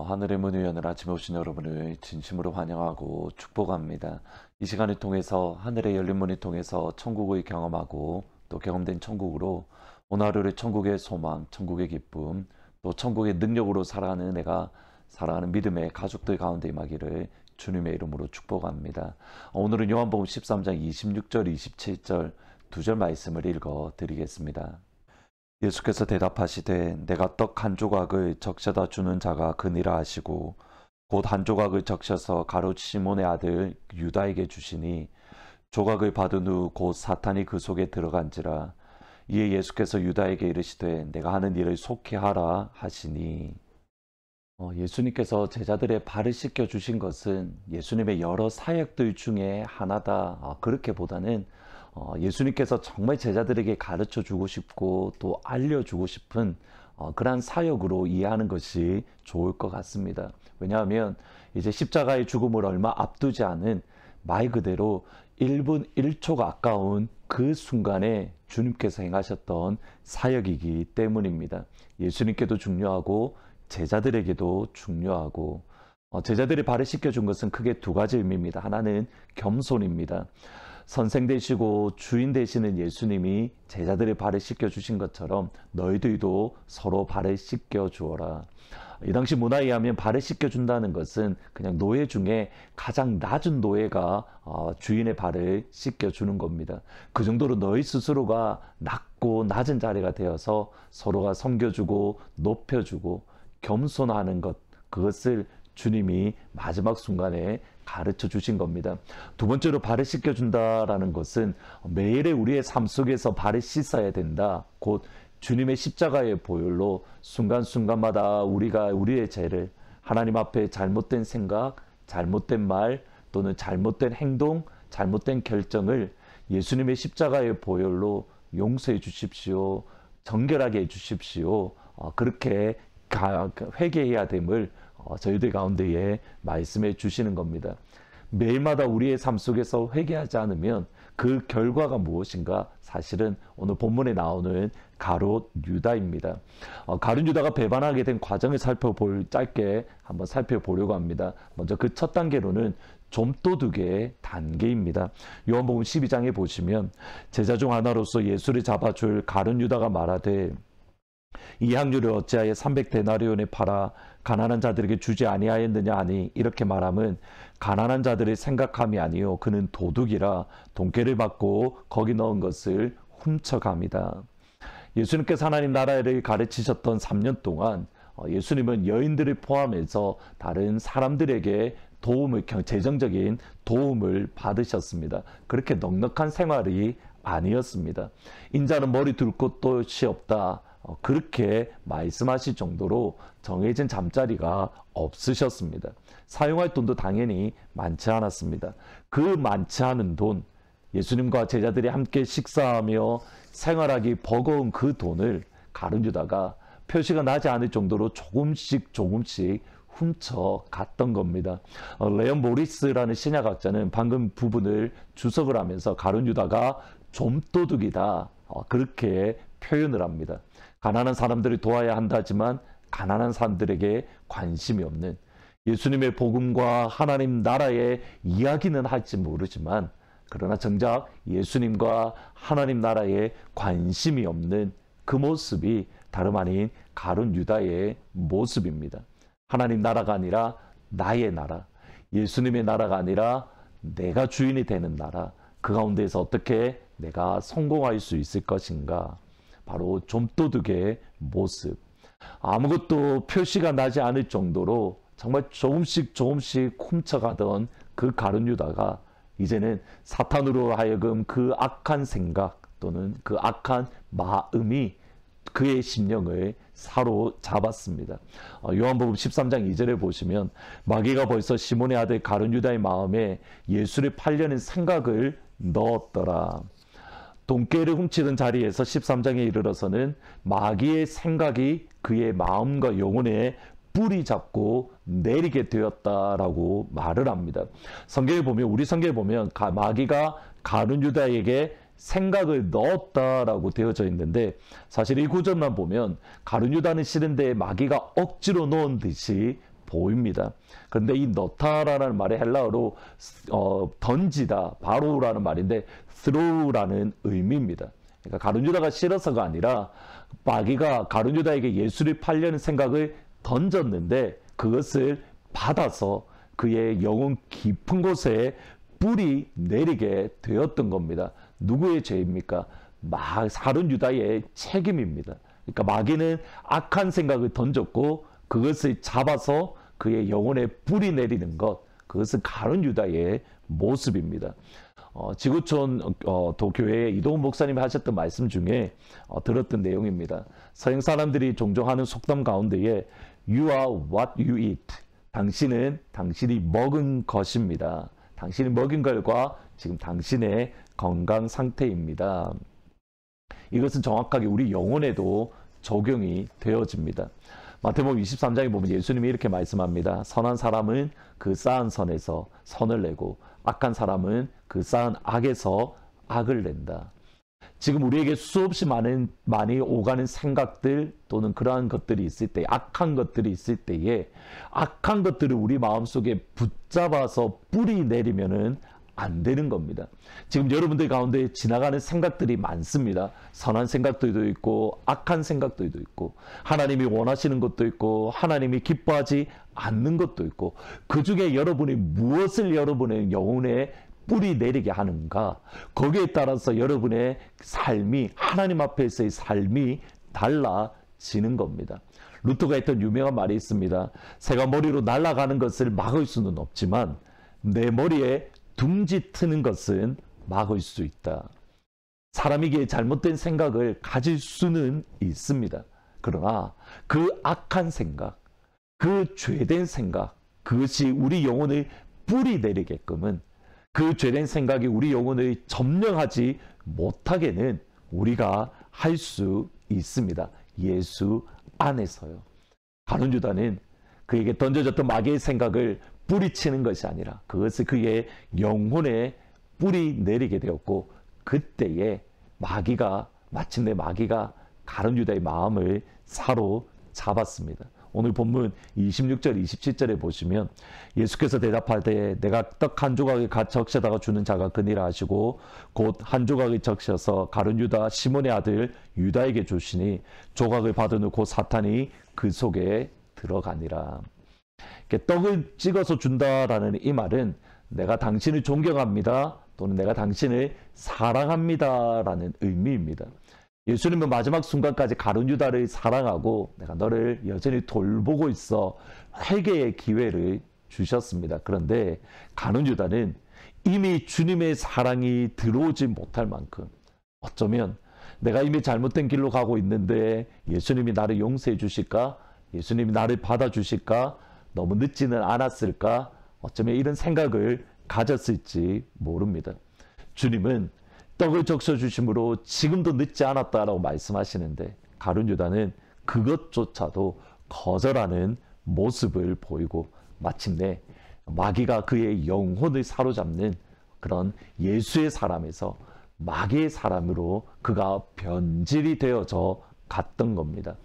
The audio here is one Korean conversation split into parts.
하늘의 문을 여는 아침에 오신 여러분을 진심으로 환영하고 축복합니다. 이 시간을 통해서 하늘의 열린 문을 통해서 천국을 경험하고 또 경험된 천국으로 오늘 하루를 천국의 소망, 천국의 기쁨, 또 천국의 능력으로 살아가는 은혜가 살아가는 믿음의 가족들 가운데 임하기를 주님의 이름으로 축복합니다. 오늘은 요한복음 13장 26절, 27절 두 절 말씀을 읽어 드리겠습니다. 예수께서 대답하시되 내가 떡 한 조각을 적셔다 주는 자가 그니라 하시고 곧 한 조각을 적셔서 가룟 시몬의 아들 유다에게 주시니 조각을 받은 후 곧 사탄이 그 속에 들어간지라. 이에 예수께서 유다에게 이르시되 내가 하는 일을 속히 하라 하시니. 예수님께서 제자들의 발을 씻겨 주신 것은 예수님의 여러 사역들 중에 하나다, 그렇게 보다는 예수님께서 정말 제자들에게 가르쳐 주고 싶고 또 알려주고 싶은 그러한 사역으로 이해하는 것이 좋을 것 같습니다. 왜냐하면 이제 십자가의 죽음을 얼마 앞두지 않은 말 그대로 1분 1초가 아까운 그 순간에 주님께서 행하셨던 사역이기 때문입니다. 예수님께도 중요하고 제자들에게도 중요하고, 제자들이 발을 씻겨준 것은 크게 두 가지 의미입니다. 하나는 겸손입니다. 선생 되시고 주인 되시는 예수님이 제자들의 발을 씻겨 주신 것처럼 너희들도 서로 발을 씻겨 주어라. 이 당시 문화에 의하면 발을 씻겨 준다는 것은 그냥 노예 중에 가장 낮은 노예가 주인의 발을 씻겨 주는 겁니다. 그 정도로 너희 스스로가 낮고 낮은 자리가 되어서 서로가 섬겨주고 높여주고 겸손하는 것, 그것을 주님이 마지막 순간에 가르쳐 주신 겁니다. 두 번째로 발을 씻겨준다라는 것은 매일의 우리의 삶 속에서 발을 씻어야 된다. 곧 주님의 십자가의 보혈로 순간순간마다 우리가 우리의 죄를 하나님 앞에 잘못된 생각, 잘못된 말 또는 잘못된 행동, 잘못된 결정을 예수님의 십자가의 보혈로 용서해 주십시오. 정결하게 해 주십시오. 그렇게 회개해야 됨을 저희들 가운데에 말씀해 주시는 겁니다. 매일마다 우리의 삶 속에서 회개하지 않으면 그 결과가 무엇인가? 사실은 오늘 본문에 나오는 가룟 유다입니다. 가룟 유다가 배반하게 된 과정을 짧게 한번 살펴보려고 합니다. 먼저 그 첫 단계로는 좀도둑의 단계입니다. 요한복음 12장에 보시면 제자 중 하나로서 예수를 잡아줄 가룟 유다가 말하되 이 향유를 어찌하여 300데나리온에 팔아 가난한 자들에게 주지 아니하였느냐 하니, 이렇게 말함은 가난한 자들의 생각함이 아니요 그는 도둑이라 돈깨를 받고 거기 넣은 것을 훔쳐갑니다. 예수님께서 하나님 나라를 가르치셨던 3년 동안 예수님은 여인들을 포함해서 다른 사람들에게 재정적인 도움을 받으셨습니다. 그렇게 넉넉한 생활이 아니었습니다. 인자는 머리 둘 곳이 없다, 그렇게 말씀하실 정도로 정해진 잠자리가 없으셨습니다. 사용할 돈도 당연히 많지 않았습니다. 그 많지 않은 돈, 예수님과 제자들이 함께 식사하며 생활하기 버거운 그 돈을 가룟 유다가 표시가 나지 않을 정도로 조금씩 훔쳐갔던 겁니다. 레온 모리스라는 신약학자는 방금 부분을 주석을 하면서 가룟 유다가 좀도둑이다, 그렇게 표현을 합니다. 가난한 사람들을 도와야 한다지만 가난한 사람들에게 관심이 없는, 예수님의 복음과 하나님 나라의 이야기는 할지 모르지만 그러나 정작 예수님과 하나님 나라에 관심이 없는 그 모습이 다름 아닌 가룟 유다의 모습입니다. 하나님 나라가 아니라 나의 나라, 예수님의 나라가 아니라 내가 주인이 되는 나라, 그 가운데에서 어떻게 내가 성공할 수 있을 것인가? 바로 좀도둑의 모습. 아무것도 표시가 나지 않을 정도로 정말 조금씩 훔쳐가던 그 가룟 유다가 이제는 사탄으로 하여금 그 악한 생각 또는 그 악한 마음이 그의 심령을 사로잡았습니다. 요한복음 13장 2절에 보시면 마귀가 벌써 시몬의 아들 가룟 유다의 마음에 예수를 팔려는 생각을 넣었더라. 돈깨를 훔치던 자리에서 13장에 이르러서는 마귀의 생각이 그의 마음과 영혼에 뿌리 잡고 내리게 되었다라고 말을 합니다. 성경에 보면, 우리 성경에 보면 마귀가 가룟 유다에게 생각을 넣었다라고 되어져 있는데, 사실 이 구절만 보면 가룟 유다는 싫은데 마귀가 억지로 넣은 듯이 보입니다. 그런데 이 넣다라는 말의 헬라어로 던지다, 바로라는 말인데 throw라는 의미입니다. 그러니까 가룟 유다가 싫어서가 아니라 마귀가 가룟 유다에게 예수를 팔려는 생각을 던졌는데 그것을 받아서 그의 영혼 깊은 곳에 뿌리 내리게 되었던 겁니다. 누구의 죄입니까? 가룟 유다의 책임입니다. 그러니까 마귀는 악한 생각을 던졌고 그것을 잡아서 그의 영혼에 뿌리 내리는 것, 그것은 가룟 유다의 모습입니다. 지구촌 도교회 이동훈 목사님이 하셨던 말씀 중에 들었던 내용입니다. 서양 사람들이 종종 하는 속담 가운데에 You are what you eat. 당신은 당신이 먹은 것입니다. 당신이 먹은 결과 지금 당신의 건강 상태입니다. 이것은 정확하게 우리 영혼에도 적용이 되어집니다. 마태복음 23장에 보면 예수님이 이렇게 말씀합니다. 선한 사람은 그 쌓은 선에서 선을 내고 악한 사람은 그 쌓은 악에서 악을 낸다. 지금 우리에게 수없이 많이 오가는 생각들 또는 그러한 것들이 있을 때, 악한 것들이 있을 때에 악한 것들을 우리 마음속에 붙잡아서 뿌리 내리면은 안 되는 겁니다. 지금 여러분들 가운데 지나가는 생각들이 많습니다. 선한 생각들도 있고 악한 생각들도 있고 하나님이 원하시는 것도 있고 하나님이 기뻐하지 않는 것도 있고, 그 중에 여러분이 무엇을 여러분의 영혼에 뿌리 내리게 하는가, 거기에 따라서 여러분의 삶이, 하나님 앞에서의 삶이 달라지는 겁니다. 루터가 했던 유명한 말이 있습니다. 새가 머리로 날아가는 것을 막을 수는 없지만 내 머리에 둥지 트는 것은 막을 수 있다. 사람에게 잘못된 생각을 가질 수는 있습니다. 그러나 그 악한 생각, 그 죄된 생각, 그것이 우리 영혼을 뿌리 내리게끔은, 그 죄된 생각이 우리 영혼을 점령하지 못하게는 우리가 할 수 있습니다. 예수 안에서요. 가룟 유다는 그에게 던져졌던 마귀의 생각을 뿌리치는 것이 아니라 그것을 그의 영혼에 뿌리 내리게 되었고, 그때에 마침내 마귀가 가룟 유다의 마음을 사로잡았습니다. 오늘 본문 26절 27절에 보시면 예수께서 대답하되 내가 떡 한 조각을 적셔다가 주는 자가 그니라 하시고 곧 한 조각을 적셔서 가룟 유다 시몬의 아들 유다에게 주시니 조각을 받은 후 곧 사탄이 그 속에 들어가니라. 떡을 찍어서 준다라는 이 말은 내가 당신을 존경합니다 또는 내가 당신을 사랑합니다라는 의미입니다. 예수님은 마지막 순간까지 가룟 유다를 사랑하고 내가 너를 여전히 돌보고 있어 회개의 기회를 주셨습니다. 그런데 가룟 유다는 이미 주님의 사랑이 들어오지 못할 만큼, 어쩌면 내가 이미 잘못된 길로 가고 있는데 예수님이 나를 용서해 주실까? 예수님이 나를 받아주실까? 너무 늦지는 않았을까? 어쩌면 이런 생각을 가졌을지 모릅니다. 주님은 떡을 적셔주심으로 지금도 늦지 않았다라고 말씀하시는데 가룟 유다는 그것조차도 거절하는 모습을 보이고 마침내 마귀가 그의 영혼을 사로잡는 그런 예수의 사람에서 마귀의 사람으로 그가 변질이 되어져 갔던 겁니다.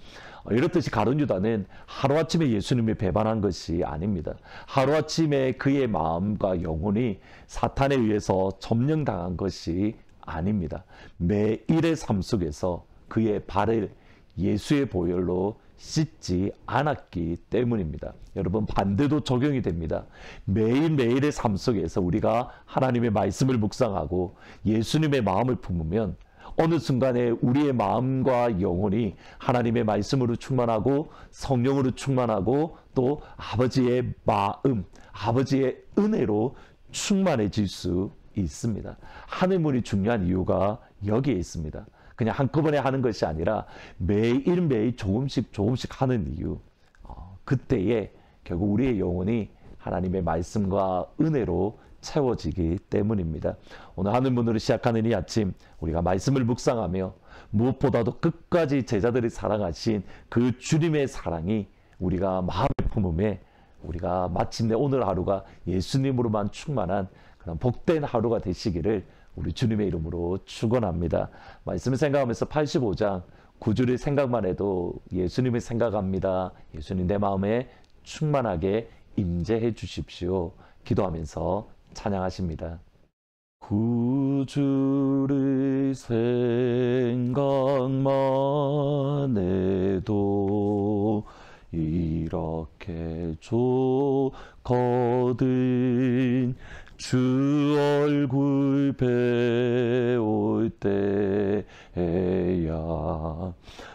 이렇듯이 가룟 유다는 하루아침에 예수님을 배반한 것이 아닙니다. 하루아침에 그의 마음과 영혼이 사탄에 의해서 점령당한 것이 아닙니다. 매일의 삶 속에서 그의 발을 예수의 보혈로 씻지 않았기 때문입니다. 여러분, 반대도 적용이 됩니다. 매일매일의 삶 속에서 우리가 하나님의 말씀을 묵상하고 예수님의 마음을 품으면 어느 순간에 우리의 마음과 영혼이 하나님의 말씀으로 충만하고 성령으로 충만하고 또 아버지의 마음, 아버지의 은혜로 충만해질 수 있습니다. 하늘문이 중요한 이유가 여기에 있습니다. 그냥 한꺼번에 하는 것이 아니라 매일매일 조금씩 하는 이유. 그때에 결국 우리의 영혼이 하나님의 말씀과 은혜로 채워지기 때문입니다. 오늘 하늘문으로 시작하는 이 아침 우리가 말씀을 묵상하며 무엇보다도 끝까지 제자들이 사랑하신 그 주님의 사랑이 우리가 마음에 품음에 우리가 마침내 오늘 하루가 예수님으로만 충만한 그런 복된 하루가 되시기를 우리 주님의 이름으로 축원합니다. 말씀을 생각하면서 85장 9절의 생각만 해도 예수님을 생각합니다. 예수님 내 마음에 충만하게 임재해 주십시오. 기도하면서 찬양하십니다. 구주를 생각만 해도 이렇게 좋거든. 주 얼굴 배울 때야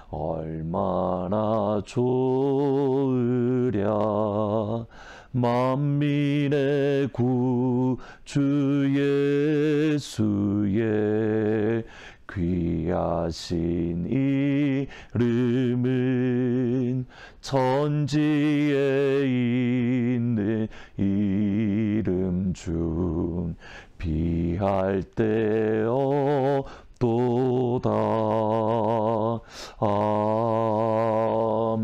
얼마나 좋으랴. 만민의 구주 예수의 귀하신 이름은 천지에 있는 이름 중 비할 데 없도다.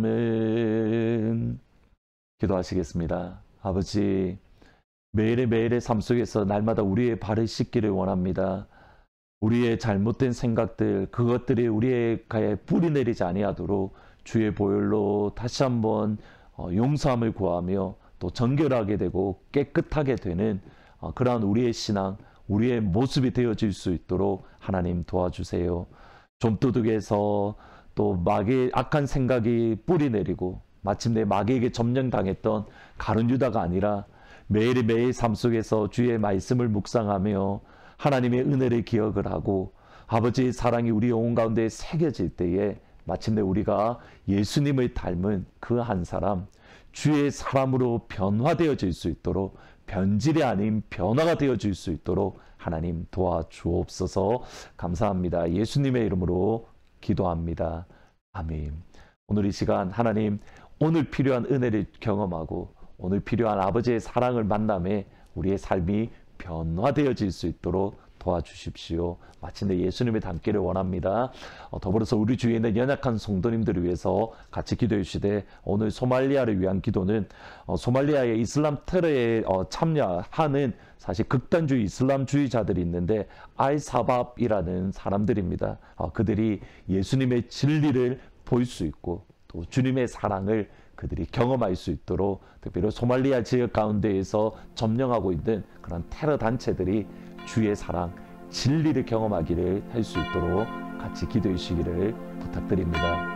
아멘. 기도하시겠습니다. 아버지, 매일의 삶 속에서 날마다 우리의 발을 씻기를 원합니다. 우리의 잘못된 생각들, 그것들이 우리의 가에 뿌리 내리지 아니하도록 주의 보혈로 다시 한번 용서함을 구하며 또 정결하게 되고 깨끗하게 되는 그러한 우리의 신앙, 우리의 모습이 되어질 수 있도록 하나님 도와주세요. 좀도둑에서 또 마귀의 악한 생각이 뿌리 내리고 마침내 마귀에게 점령당했던 가룟 유다가 아니라 매일매일 삶 속에서 주의 말씀을 묵상하며 하나님의 은혜를 기억을 하고 아버지의 사랑이 우리 영혼 가운데 새겨질 때에 마침내 우리가 예수님을 닮은 그 한 사람, 주의 사람으로 변화되어질 수 있도록 변질이 아닌 변화가 되어질 수 있도록 하나님 도와주옵소서. 감사합니다. 예수님의 이름으로 기도합니다. 아멘. 오늘 이 시간 하나님 오늘 필요한 은혜를 경험하고 오늘 필요한 아버지의 사랑을 만남에 우리의 삶이 변화되어질 수 있도록 도와주십시오. 마침내 예수님을 닮기를 원합니다. 더불어서 우리 주위에 있는 연약한 성도님들을 위해서 같이 기도해 주시되 오늘 소말리아를 위한 기도는 소말리아의 이슬람 테러에 참여하는 사실 극단주의 이슬람주의자들이 있는데 알사밥이라는 사람들입니다. 그들이 예수님의 진리를 볼 수 있고 또 주님의 사랑을 그들이 경험할 수 있도록 특별히 소말리아 지역 가운데에서 점령하고 있는 그런 테러 단체들이 주의 사랑, 진리를 경험하기를 할 수 있도록 같이 기도해 주시기를 부탁드립니다.